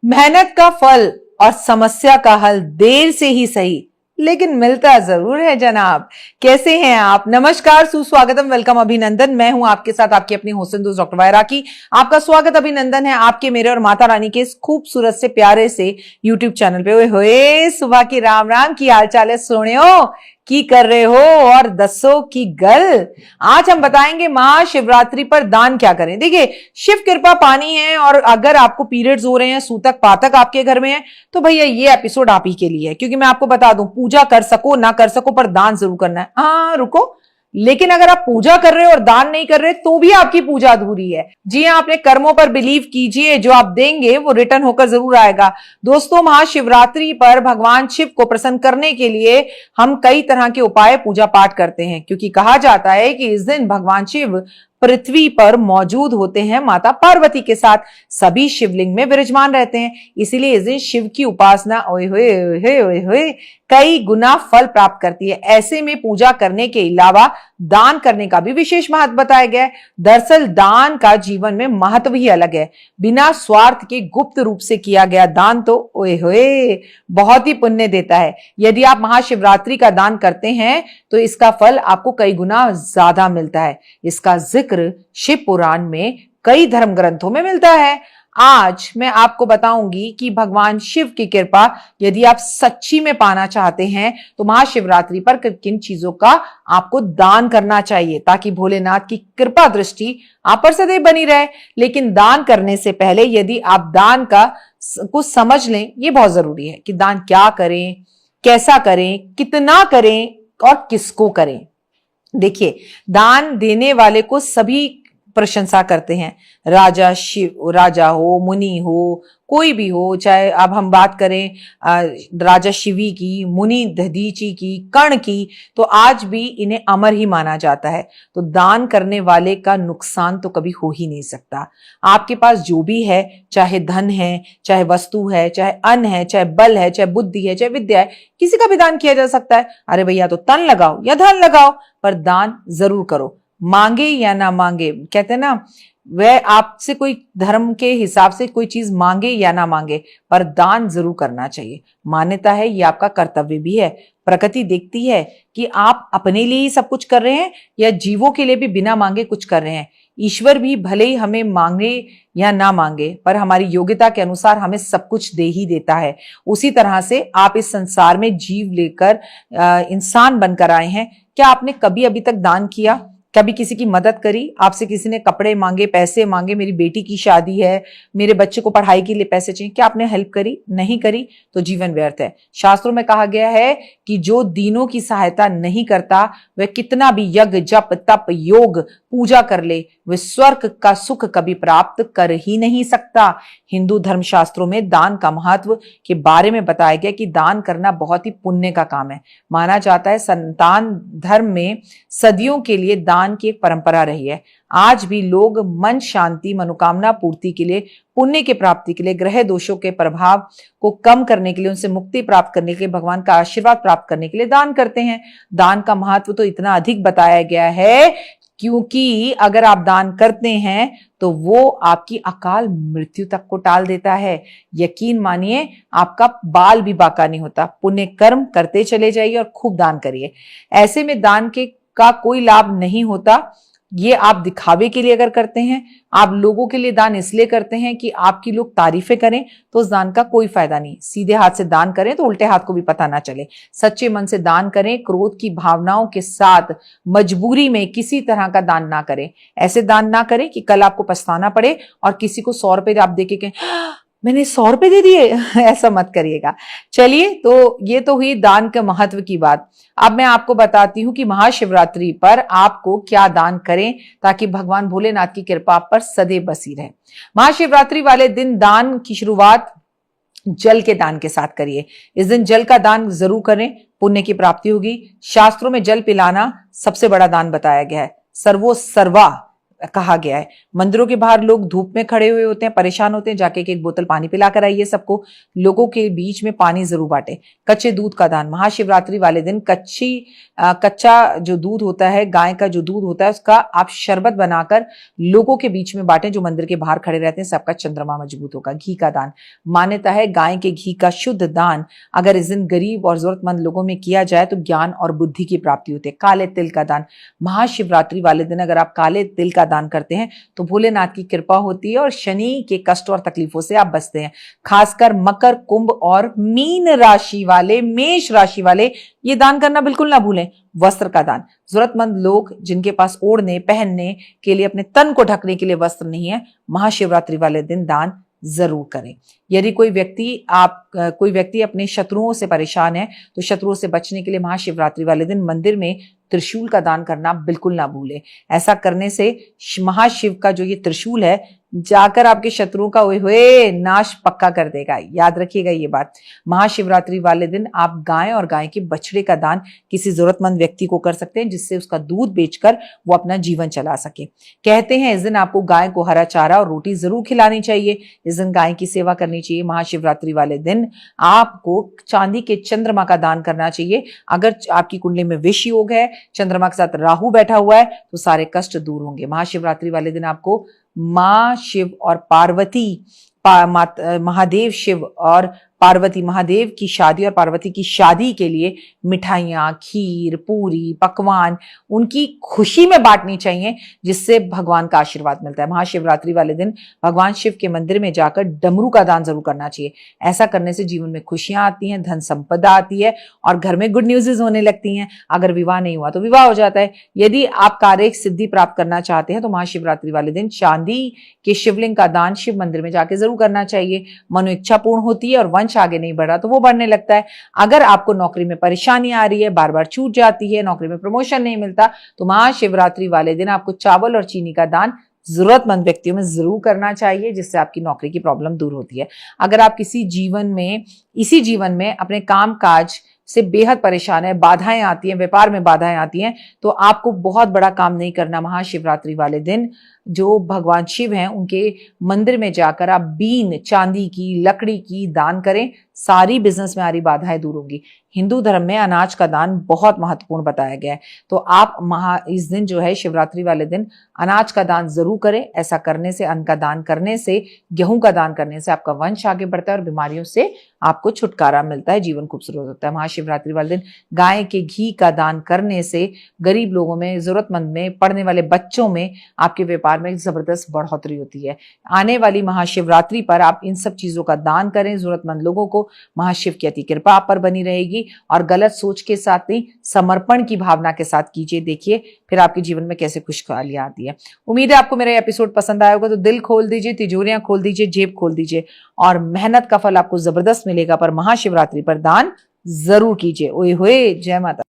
मेहनत का फल और समस्या का हल देर से ही सही लेकिन मिलता जरूर है जनाब। कैसे हैं आप? नमस्कार, सुस्वागतम, वेलकम, अभिनंदन। मैं हूं आपके साथ आपकी अपनी होसन दोस्त डॉक्टर वायरा की। आपका स्वागत, अभिनंदन है आपके, मेरे और माता रानी के इस खूबसूरत से प्यारे से यूट्यूब चैनल पे। ओए सुबह की राम राम, की हाल चाल है सोनियो, की कर रहे हो और दसो की गल। आज हम बताएंगे महाशिवरात्रि पर दान क्या करें। देखिए, शिव कृपा पानी है और अगर आपको पीरियड्स हो रहे हैं, सूतक पातक आपके घर में है, तो भैया ये एपिसोड आप ही के लिए है। क्योंकि मैं आपको बता दूं, पूजा कर सको ना कर सको पर दान जरूर करना है। हाँ रुको, लेकिन अगर आप पूजा कर रहे हो और दान नहीं कर रहे तो भी आपकी पूजा अधूरी है। जी हाँ, अपने कर्मों पर बिलीव कीजिए, जो आप देंगे वो रिटर्न होकर जरूर आएगा। दोस्तों, महाशिवरात्रि पर भगवान शिव को प्रसन्न करने के लिए हम कई तरह के उपाय पूजा पाठ करते हैं, क्योंकि कहा जाता है कि इस दिन भगवान शिव पृथ्वी पर मौजूद होते हैं माता पार्वती के साथ। सभी शिवलिंग में विराजमान रहते हैं, इसीलिए इस दिन शिव की उपासना ओए होए ओए होए होए कई गुना फल प्राप्त करती है। ऐसे में पूजा करने के अलावा दान करने का भी विशेष महत्व बताया गया है। दरअसल दान का जीवन में महत्व ही अलग है। बिना स्वार्थ के गुप्त रूप से किया गया दान तो ओए होए बहुत ही पुण्य देता है। यदि आप महाशिवरात्रि का दान करते हैं तो इसका फल आपको कई गुना ज्यादा मिलता है। इसका जिक्र शिव पुराण में कई धर्म ग्रंथों में मिलता है। आज मैं आपको बताऊंगी कि भगवान शिव की कृपा यदि आप सच्ची में पाना चाहते हैं तो महाशिवरात्रि पर किन चीजों का आपको दान करना चाहिए, ताकि भोलेनाथ की कृपा दृष्टि आप पर सदैव बनी रहे। लेकिन दान करने से पहले यदि आप दान का कुछ समझ लें, ये बहुत जरूरी है कि दान क्या करें, कैसा करें, कितना करें और किसको करें। देखिए, दान देने वाले को सभी प्रशंसा करते हैं। राजा शिव, राजा हो, मुनि हो, कोई भी हो, चाहे अब हम बात करें राजा शिवी की, मुनि दधीची की, कर्ण की, तो आज भी इन्हें अमर ही माना जाता है। तो दान करने वाले का नुकसान तो कभी हो ही नहीं सकता। आपके पास जो भी है, चाहे धन है, चाहे वस्तु है, चाहे अन्न है, चाहे बल है, चाहे बुद्धि है, चाहे विद्या है, किसी का भी दान किया जा सकता है। अरे भैया, तो तन लगाओ या धन लगाओ, पर दान जरूर करो, मांगे या ना मांगे। कहते हैं ना, वह आपसे कोई धर्म के हिसाब से कोई चीज मांगे या ना मांगे, पर दान जरूर करना चाहिए। मान्यता है ये आपका कर्तव्य भी है। प्रकृति देखती है कि आप अपने लिए ही सब कुछ कर रहे हैं या जीवों के लिए भी बिना मांगे कुछ कर रहे हैं। ईश्वर भी भले ही हमें मांगे या ना मांगे, पर हमारी योग्यता के अनुसार हमें सब कुछ दे ही देता है। उसी तरह से आप इस संसार में जीव लेकर इंसान बनकर आए हैं। क्या आपने कभी अभी तक दान किया? कभी किसी की मदद करी? आपसे किसी ने कपड़े मांगे, पैसे मांगे, मेरी बेटी की शादी है, मेरे बच्चे को पढ़ाई के लिए पैसे चाहिए, क्या आपने हेल्प करी? नहीं करी तो जीवन व्यर्थ है। शास्त्रों में कहा गया है कि जो दीनों की सहायता नहीं करता, वह कितना भी यज्ञ, जप, तप, योग, पूजा कर ले, वह स्वर्ग का सुख कभी प्राप्त कर ही नहीं सकता। हिंदू धर्म शास्त्रों में दान का महत्व के बारे में बताया गया कि दान करना बहुत ही पुण्य का काम है। माना जाता है सनातन धर्म में सदियों के लिए दान की एक परंपरा रही है। आज भी लोग मन शांति, मनोकामना पूर्ति के लिए, पुण्य की प्राप्ति के लिए, ग्रह दोषों के प्रभाव को कम करने के लिए, उनसे मुक्ति प्राप्त करने के लिए, भगवान का आशीर्वाद प्राप्त करने के लिए दान करते हैं। दान का महत्व तो इतना अधिक बताया गया है क्योंकि अगर आप दान करते हैं तो वो आपकी अकाल मृत्यु तक को टाल देता है। यकीन मानिए, आपका बाल भी बाका नहीं होता। पुण्य कर्म करते चले जाइए और खूब दान करिए। ऐसे में दान के का कोई लाभ नहीं होता। ये आप दिखावे के लिए अगर करते हैं, आप लोगों के लिए दान इसलिए करते हैं कि आपकी लोग तारीफें करें, तो उस दान का कोई फायदा नहीं। सीधे हाथ से दान करें तो उल्टे हाथ को भी पता ना चले। सच्चे मन से दान करें, क्रोध की भावनाओं के साथ मजबूरी में किसी तरह का दान ना करें। ऐसे दान ना करें कि कल आपको पछताना पड़े और किसी को 100 रुपए आप देके कहें मैंने 100 रुपए दे दिए। ऐसा मत करिएगा। चलिए, तो ये तो हुई दान के महत्व की बात। अब मैं आपको बताती हूँ कि महाशिवरात्रि पर आपको क्या दान करें ताकि भगवान भोलेनाथ की कृपा आप पर सदैव बसी रहे। महाशिवरात्रि वाले दिन दान की शुरुआत जल के दान के साथ करिए। इस दिन जल का दान जरूर करें, पुण्य की प्राप्ति होगी। शास्त्रों में जल पिलाना सबसे बड़ा दान बताया गया है। सर्वो सर्वा कहा गया है। मंदिरों के बाहर लोग धूप में खड़े हुए होते हैं, परेशान होते हैं, जाके एक बोतल पानी पिला कर आइए सबको। लोगों के बीच में पानी जरूर बांटे। कच्चे दूध का दान, महाशिवरात्रि वाले दिन कच्चा जो दूध होता है, गाय का जो दूध होता है, उसका आप शरबत बनाकर लोगों के बीच में बांटें जो मंदिर के बाहर खड़े रहते हैं। सबका चंद्रमा मजबूत होगा। घी का दान, मान्यता है गाय के घी का शुद्ध दान अगर इस दिन गरीब और जरूरतमंद लोगों में किया जाए तो ज्ञान और बुद्धि की प्राप्ति होती है। काले तिल का दान, महाशिवरात्रि वाले दिन अगर आप काले तिल का दान करते हैं तो भोलेनाथ की कृपा होती है और शनि के कष्ट और तकलीफों से आप बचते हैं। खासकर मकर, कुंभ और मीन राशि वाले, मेष राशि वाले ये दान करना बिल्कुल ना भूलें। वस्त्र का दान, जरूरतमंद लोग जिनके पास ओढ़ने पहनने के लिए, अपने तन को ढकने के लिए वस्त्र नहीं है, महाशिवरात्रि वाले दिन दान जरूर करें। यदि कोई व्यक्ति अपने शत्रुओं से परेशान है तो शत्रुओं से बचने के लिए महाशिवरात्रि वाले दिन मंदिर में त्रिशूल का दान करना बिल्कुल ना भूले। ऐसा करने से महाशिव का जो ये त्रिशूल है जाकर आपके शत्रुओं का हुए नाश पक्का कर देगा। याद रखिएगा ये बात। महाशिवरात्रि वाले दिन आप गाय और गाय के बछड़े का दान किसी जरूरतमंद व्यक्ति को कर सकते हैं जिससे उसका दूध बेचकर वो अपना जीवन चला सके। कहते हैं इस दिन आपको गाय को हरा चारा और रोटी जरूर खिलानी चाहिए। इस दिन गाय की सेवा करनी चाहिए। महाशिवरात्रि वाले दिन आपको चांदी के चंद्रमा का दान करना चाहिए। अगर आपकी कुंडली में विष योग है, चंद्रमा के साथ राहु बैठा हुआ है तो सारे कष्ट दूर होंगे। महाशिवरात्रि वाले दिन आपको मां शिव और पार्वती, महादेव शिव और पार्वती, महादेव की शादी और पार्वती की शादी के लिए मिठाइयां, खीर, पूरी, पकवान उनकी खुशी में बांटनी चाहिए जिससे भगवान का आशीर्वाद मिलता है। महाशिवरात्रि वाले दिन भगवान शिव के मंदिर में जाकर डमरू का दान जरूर करना चाहिए। ऐसा करने से जीवन में खुशियां आती हैं, धन संपदा आती है और घर में गुड न्यूज़ होने लगती हैं। अगर विवाह नहीं हुआ तो विवाह हो जाता है। यदि आप कार्य सिद्धि प्राप्त करना चाहते हैं तो महाशिवरात्रि वाले दिन चांदी के शिवलिंग का दान शिव मंदिर में जाके जरूर करना चाहिए। मनो इच्छा पूर्ण होती है और वंश आगे नहीं बढ़ा तो वो बढ़ने लगता है। अगर आपको नौकरी में परेशानी आ रही है, बार बार छूट जाती है, नौकरी में प्रमोशन नहीं मिलता तो महाशिवरात्रि वाले दिन आपको चावल और चीनी का दान जरूरतमंद व्यक्तियों में जरूर करना चाहिए जिससे आपकी नौकरी की प्रॉब्लम दूर होती है। अगर आप इसी जीवन में अपने काम काज से बेहद परेशान है, बाधाएं आती हैं, व्यापार में बाधाएं आती हैं, तो आपको बहुत बड़ा काम नहीं करना। महाशिवरात्रि वाले दिन जो भगवान शिव हैं उनके मंदिर में जाकर आप बीन, चांदी की, लकड़ी की दान करें। सारी बिजनेस में आ रही बाधाएं दूर होंगी। हिंदू धर्म में अनाज का दान बहुत महत्वपूर्ण बताया गया है तो आप इस दिन जो है शिवरात्रि वाले दिन अनाज का दान जरूर करें। ऐसा करने से, अन्न का दान करने से, गेहूं का दान करने से आपका वंश आगे बढ़ता है और बीमारियों से आपको छुटकारा मिलता है, जीवन खूबसूरत होता है। महाशिवरात्रि वाले दिन गाय के घी का दान करने से गरीब लोगों में, जरूरतमंद में, पढ़ने वाले बच्चों में आपके व्यापार में जबरदस्त बढ़ोतरी होती है। आने वाली महाशिवरात्रि पर आप इन सब चीजों का दान करें जरूरतमंद लोगों को। महाशिव की अति कृपा आप पर बनी रहेगी और गलत सोच के साथ नहीं, समर्पण की भावना के साथ कीजिए। देखिए फिर आपके जीवन में कैसे खुशहालियां आती है। उम्मीद है आपको मेरा एपिसोड पसंद आया होगा तो दिल खोल दीजिए, तिजोरियां खोल दीजिए, जेब खोल दीजिए और मेहनत का फल आपको जबरदस्त मिलेगा। पर महाशिवरात्रि पर दान जरूर कीजिए। ओए होए, जय माता।